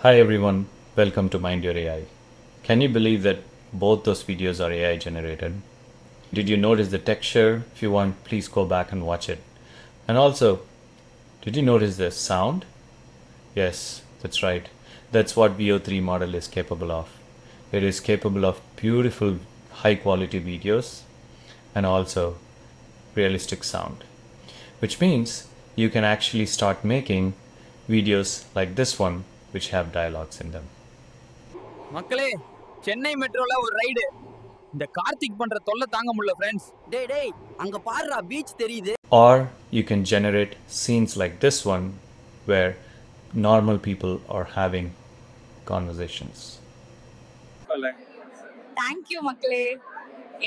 Hi everyone, welcome to Mind Your AI. Can you believe that both those videos are AI generated? Did you notice the texture? If you want, please go back and watch it. And also, did you notice the sound? Yes, that's right. That's what VO3 model is capable of. It is capable of beautiful high quality videos and also realistic sound, which means you can actually start making videos like this one which have dialogues in them. மக்களே சென்னை மெட்ரோல ஒரு ride இந்த கார்த்திக் பண்ற தொல்லை தாங்க முடியல friends. டேய் அங்க பாருடா பீச் தெரியுது. Or you can generate scenes like this one where normal people are having conversations. Thank you மக்களே,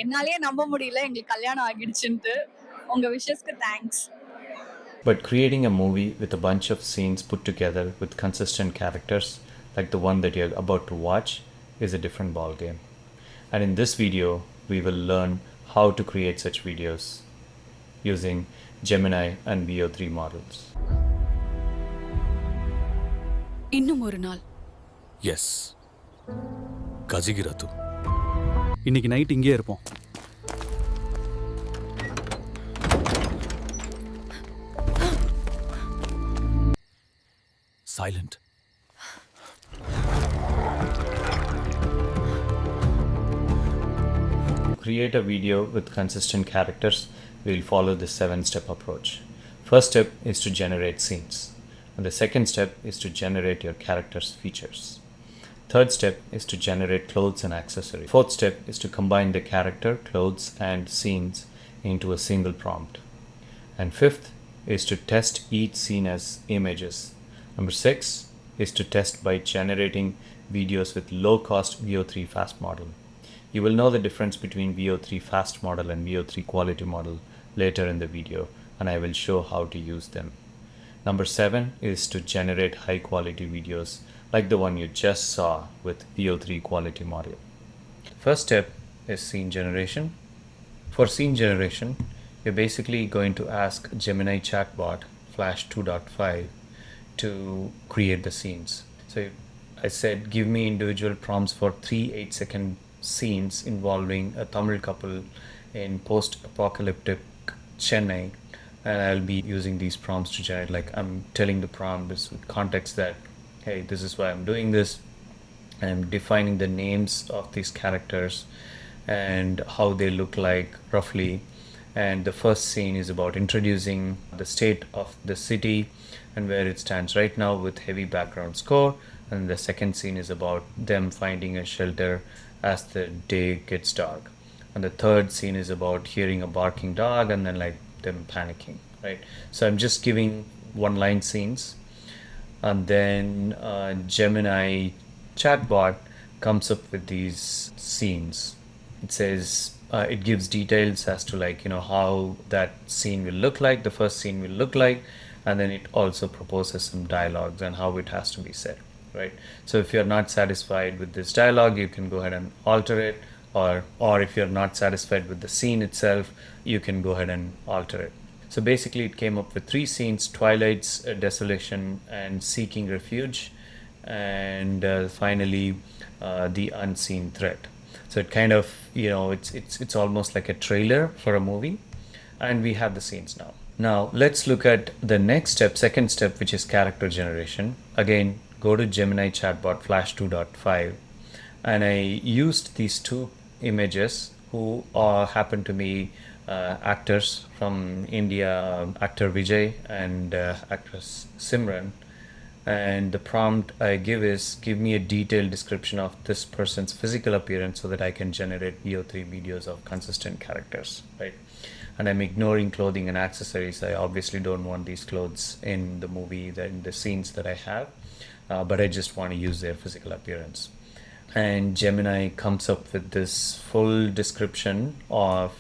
என்னாலே நம்ப முடியல எங்களுக்கு கல்யாணம் ஆகிடுச்சுன்ட்டு. உங்க விஷஸ்க்கு thanks. But creating a movie with a bunch of scenes put together with consistent characters like the one that you're about to watch is a different ball game. And in this video, we will learn how to create such videos using Gemini and Veo 3 models. இன்னும் ஒரு நாள். S கஜிகிரது. இன்னைக்கு night இங்கே இருப்போம். Silent. To create a video with consistent characters, we'll follow this 7-step approach. First step is to generate scenes. And the second step is to generate your character's features. Third step is to generate clothes and accessories. Fourth step is to combine the character, clothes, and scenes into a single prompt. And fifth is to test each scene as images. Number 6 is to test by generating videos with low-cost VO3 fast model. You will know the difference between VO3 fast model and VO3 quality model later in the video, and I will show how to use them. Number 7 is to generate high-quality videos like the one you just saw with VO3 quality model. First step is scene generation. For scene generation, you're basically going to ask Gemini chatbot Flash 2.5 to create the scenes. So I said, give me individual prompts for 3 8-second scenes involving a Tamil couple in post-apocalyptic Chennai, and I'll be using these prompts to generate, like I'm telling the prompt with context that, hey, this is why I'm doing this. I'm defining the names of these characters and how they look like roughly. And the first scene is about introducing the state of the city and where it stands right now with heavy background score. And the second scene is about them finding a shelter as the day gets dark. And the third scene is about hearing a barking dog and then like them panicking, right? So I'm just giving one line scenes, and then Gemini chatbot comes up with these scenes. It says it gives details as to how that scene will look like, the first scene will look like, and then it also proposes some dialogues and how it has to be said, right? So if you're not satisfied with this dialogue, you can go ahead and alter it, or if you're not satisfied with the scene itself, you can go ahead and alter it. So basically it came up with 3 scenes: Twilight's desolation and seeking refuge, and finally the unseen threat. So it kind of, it's almost like a trailer for a movie, and we have the scenes now. Now let's look at the next step, second step, which is character generation. Again, go to Gemini chatbot Flash 2.5, and I used these 2 images who happen to be actors from India, actor Vijay and actress Simran. And the prompt I give is, give me a detailed description of this person's physical appearance so that I can generate VO3 videos of consistent characters, right? And I'm ignoring clothing and accessories. I obviously don't want these clothes in the movie, in the scenes that I have, but I just want to use their physical appearance. And Gemini comes up with this full description of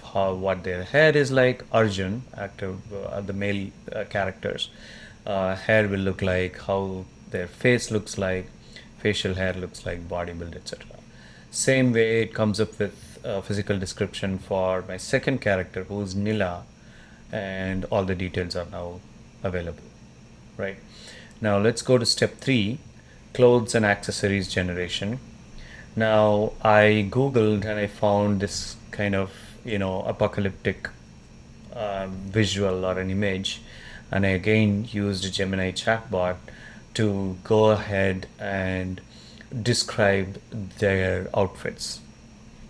what their hair is like. Arjun, actor, the male characters, hair will look like, how their face looks like, facial hair looks like, body build, etc. Same way it comes up with a physical description for my second character, who's Nila, and all the details are now available, right? Now let's go to step 3, clothes and accessories generation. Now I googled and I found this kind of apocalyptic visual or an image, and I again used a Gemini chatbot to go ahead and describe their outfits.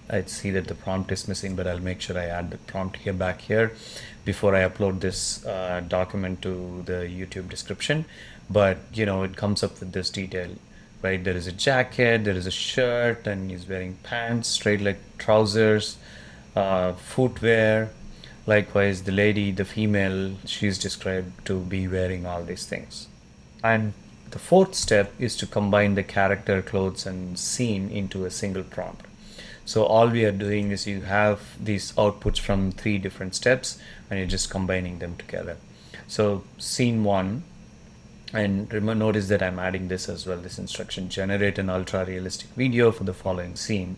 I see that the prompt is missing, but I'll make sure I add the prompt here back here before I upload this document to the YouTube description. But it comes up with this detail, right? There is a jacket, there is a shirt, and he's wearing pants, straight leg trousers, footwear. Likewise, the lady, the female, she's described to be wearing all these things. And the fourth step is to combine the character, clothes, and scene into a single prompt. So all we are doing is you have these outputs from 3 different steps and you're just combining them together. So scene 1, and remember, notice that I'm adding this as well, this instruction: generate an ultra realistic video for the following scene.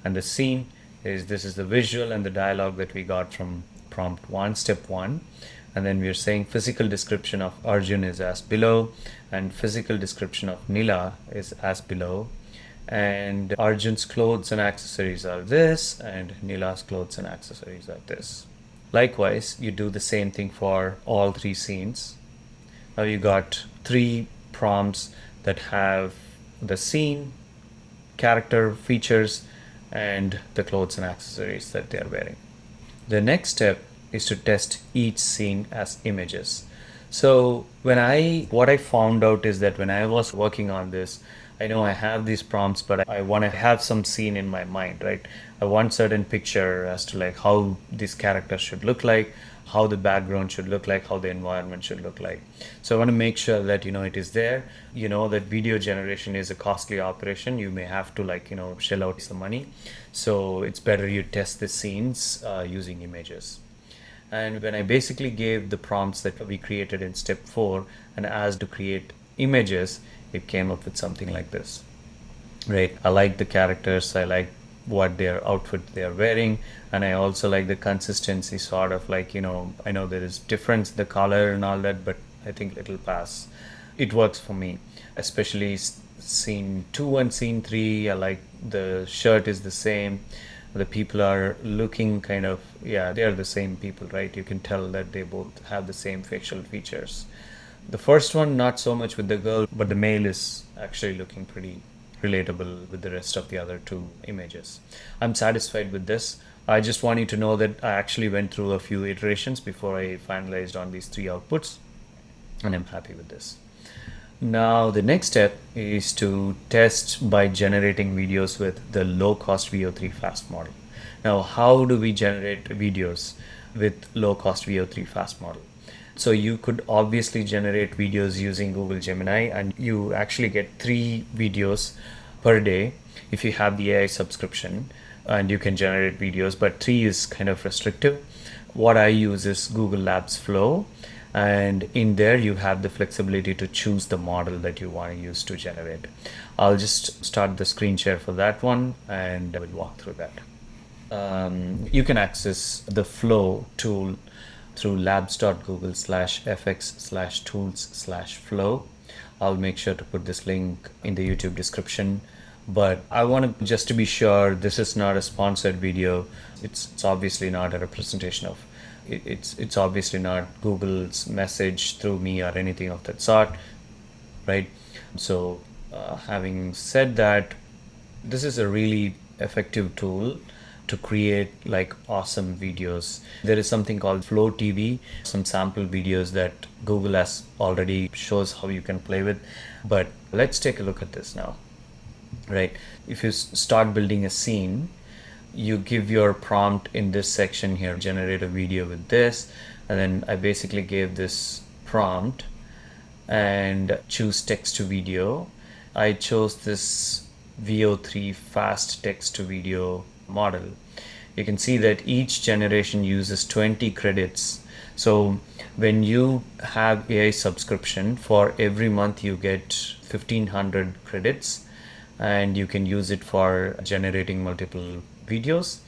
And the scene is, this is the visual and the dialogue that we got from prompt 1, step 1. And then we're saying physical description of Arjun is as below, and physical description of Nila is as below. And Arjun's clothes and accessories are this, and Nila's clothes and accessories are this. Likewise, you do the same thing for all 3 scenes. Now you got 3 prompts that have the scene, character, features, and the clothes and accessories that they are wearing. The next step is to test each scene as images. So what I found out is that when I was working on this, I know I have these prompts, but I want to have some scene in my mind, right? I want certain picture as to like how this character should look like, how the background should look like, how the environment should look like. So I want to make sure that it is there. That video generation is a costly operation. You may have to shell out some money. So it's better you test the scenes using images. And when I basically gave the prompts that we created in step 4 and asked to create images, it came up with something like this, right? I like the characters, I like what their outfit they are wearing, and I also like the consistency, sort of I know there is difference, the color and all that, but I think it'll pass. It works for me, especially scene 2 and scene 3. I like the shirt is the same, the people are looking they are the same people, right? You can tell that they both have the same facial features. The first one, not so much with the girl, but the male is actually looking pretty relatable with the rest of the other 2 images. I'm satisfied with this. I just want you to know that I actually went through a few iterations before I finalized on these 3 outputs, and I'm happy with this. Now the next step is to test by generating videos with the low-cost VO3 fast model. Now how do we generate videos with low-cost VO3 fast model? So you could obviously generate videos using Google Gemini, and you actually get 3 videos per day if you have the AI subscription, and you can generate videos, but 3 is kind of restrictive. What I use is Google Labs Flow, and in there you have the flexibility to choose the model that you want to use to generate. I'll just start the screen share for that one and I will walk through that. You can access the Flow tool through labs.google/fx/tools/flow. I'll make sure to put this link in the YouTube description. But I want to, just to be sure, this is not a sponsored video. It's obviously not a representation of, it's obviously not Google's message through me or anything of that sort, right? So having said that, this is a really effective tool to create awesome videos. There is something called Flow TV, some sample videos that Google has already shows how you can play with. But let's take a look at this now, right? If you start building a scene, you give your prompt in this section here, generate a video with this, and then I basically gave this prompt and choose text to video. I chose this VO3 fast text to video model. You can see that each generation uses 20 credits. So when you have AI subscription, for every month you get 1500 credits, and you can use it for generating multiple videos,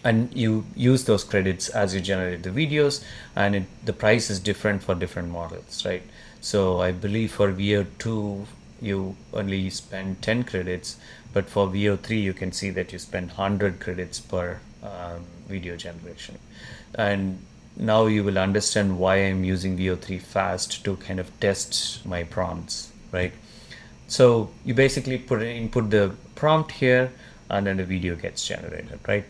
and you use those credits as you generate the videos, and the price is different for different models, right? So I believe for VO2 you only spend 10 credits, but for Veo 3 you can see that you spend 100 credits per video generation. And now you will understand why I'm using Veo 3 fast to kind of test my prompts, right? So you basically input the prompt here, and then the video gets generated, right?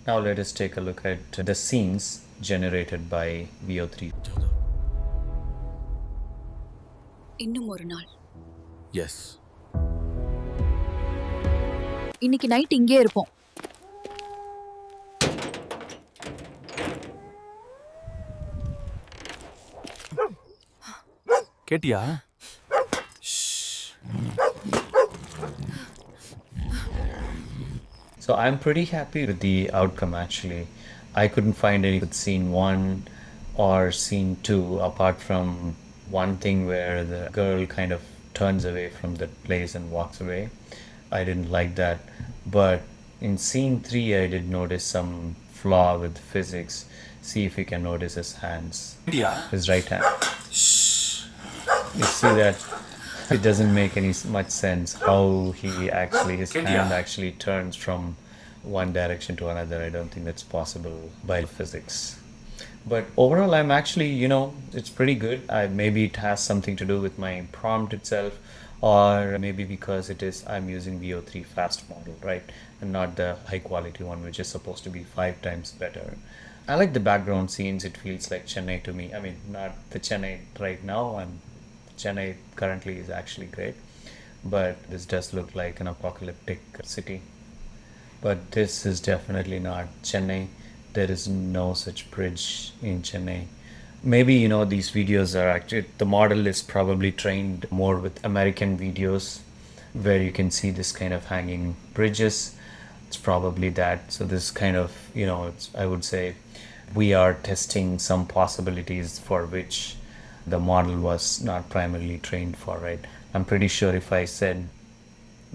Now let us take a look at the scenes generated by Veo 3. இன்னும் ஒரு நாள். S. இன்னைக்கு night இங்கே இருப்போம். கேட்டியா? So I'm pretty happy with the outcome actually. I couldn't find any with scene 1 or scene 2 apart from one thing where the girl kind of turns away from the place and walks away. I didn't like that. But in scene 3 I did notice some flaw with physics. See if you can notice his hands. His right hand. You see that it doesn't make much sense how his hand actually turns from one direction to another. I don't think that's possible by physics. But overall, I'm actually, it's pretty good. Maybe it has something to do with my prompt itself, or maybe because I'm using Veo 3 fast model, right? And not the high quality one, which is supposed to be 5 times better. I like the background scenes. It feels like Chennai to me. I mean, not the Chennai right now, and Chennai currently is actually great, but this does look like an apocalyptic city. But this is definitely not Chennai. There is no such bridge in Chennai. Maybe, these videos are actually, the model is probably trained more with American videos where you can see this kind of hanging bridges. It's probably that. So this kind of, I would say we are testing some possibilities for which the model was not primarily trained for, right? I'm pretty sure if I said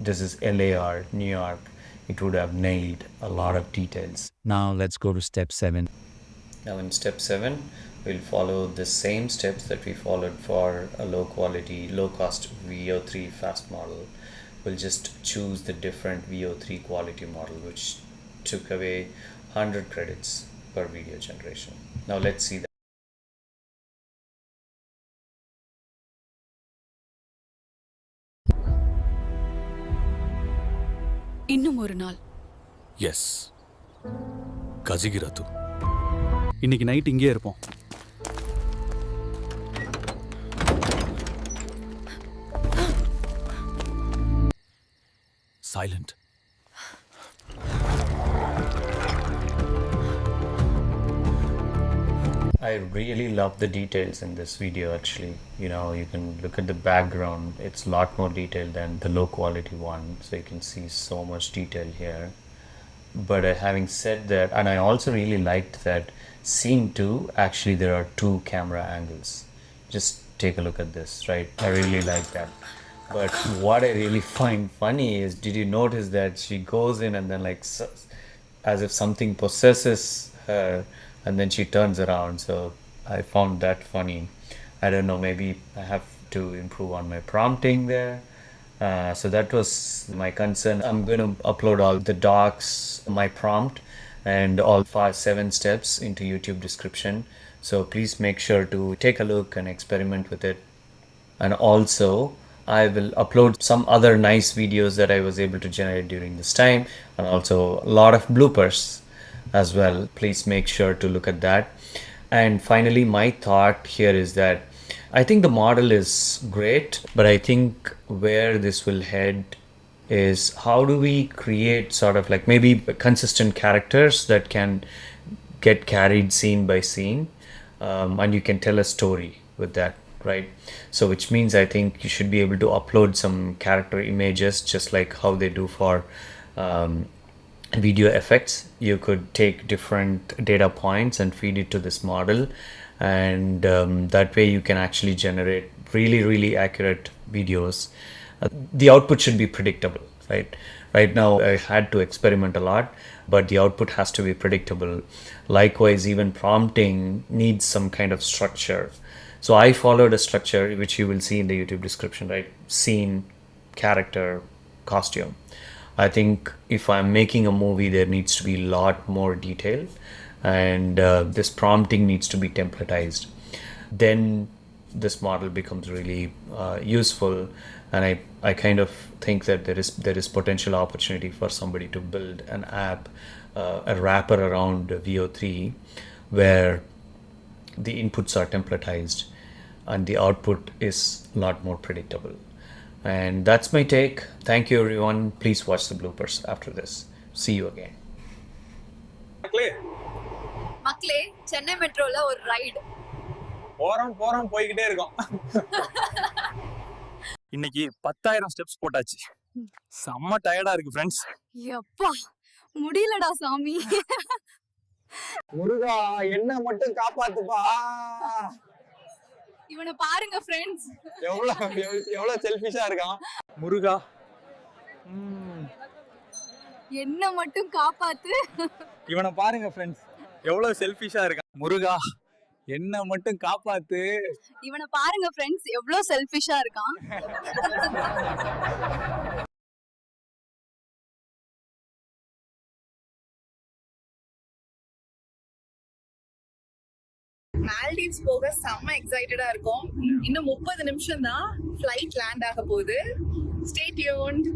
this is LA or New York, it would have nailed a lot of details. Now let's go to step 7. Now in step 7, we'll follow the same steps that we followed for a low cost Veo 3 fast model. We'll just choose the different Veo 3 quality model, which took away 100 credits per video generation. Now let's see that. இன்னும் ஒரு நாள். S. கஜிகிரத்து. இன்னைக்கு night இங்கே இருப்போம். Silent. I really love the details in this video actually. You can look at the background. It's a lot more detailed than the low quality one. So you can see so much detail here. But having said that, and I also really liked that scene 2, actually there are 2 camera angles. Just take a look at this, right? I really like that. But what I really find funny is, did you notice that she goes in and then as if something possesses her, and then she turns around? So I found that funny. I don't know, maybe I have to improve on my prompting there. So that was my concern. I'm going to upload all the docs, my prompt, and all 7 steps into YouTube description. So please make sure to take a look and experiment with it. And also, I will upload some other nice videos that I was able to generate during this time, and also a lot of bloopers as well. Please make sure to look at that. And finally, my thought here is that I think the model is great, but I think where this will head is, how do we create sort of maybe consistent characters that can get carried scene by scene, and you can tell a story with that, right? So which means I think you should be able to upload some character images just like how they do for video effects. You could take different data points and feed it to this model, and that way you can actually generate really, really accurate videos. The output should be predictable, right? Right now I had to experiment a lot, but the output has to be predictable. Likewise, even prompting needs some kind of structure. So I followed a structure which you will see in the YouTube description, right? Scene, character, costume. I think if I'm making a movie, there needs to be a lot more detail, and this prompting needs to be templatized. Then this model becomes really useful, and I kind of think that there is potential opportunity for somebody to build an app, a wrapper around VO3, where the inputs are templatized and the output is a lot more predictable. And that's my take. Thank you, everyone. Please watch the bloopers after this. See you again. மக்களே சென்னை மெட்ரோல ஒரு ride. போறோம் போய்கிட்டே இருக்கோம். இன்னைக்கு 10,000 steps போட்டாச்சு. செம்ம டயர்டா இருக்கு ஃப்ரெண்ட்ஸ். எப்பா முடியலடா சாமி. முருகா என்ன மட்டும் காப்பாத்துப்பா. இவனை பாருங்க ஃப்ரெண்ட்ஸ். எவ்வளவு செல்ஃபிஷா இருக்கான். முருகா என்ன மட்டும் காப்பாத்து. இவனை பாருங்க ஃப்ரெண்ட்ஸ், எவ்வளவு செல்ஃபிஷா இருக்கான். முருகா என்ன மட்டும் காப்பாத்து. இவனை பாருங்க ஃப்ரெண்ட்ஸ், எவ்வளவு செல்ஃபிஷா இருக்கான். மால்டீவ்ஸ் போக செம்ம எக்ஸைட்டடா இருக்கும். இன்னும் 30 நிமிஷம் தான் ஃப்ளைட் லேண்ட் ஆக போகுது. Stay tuned.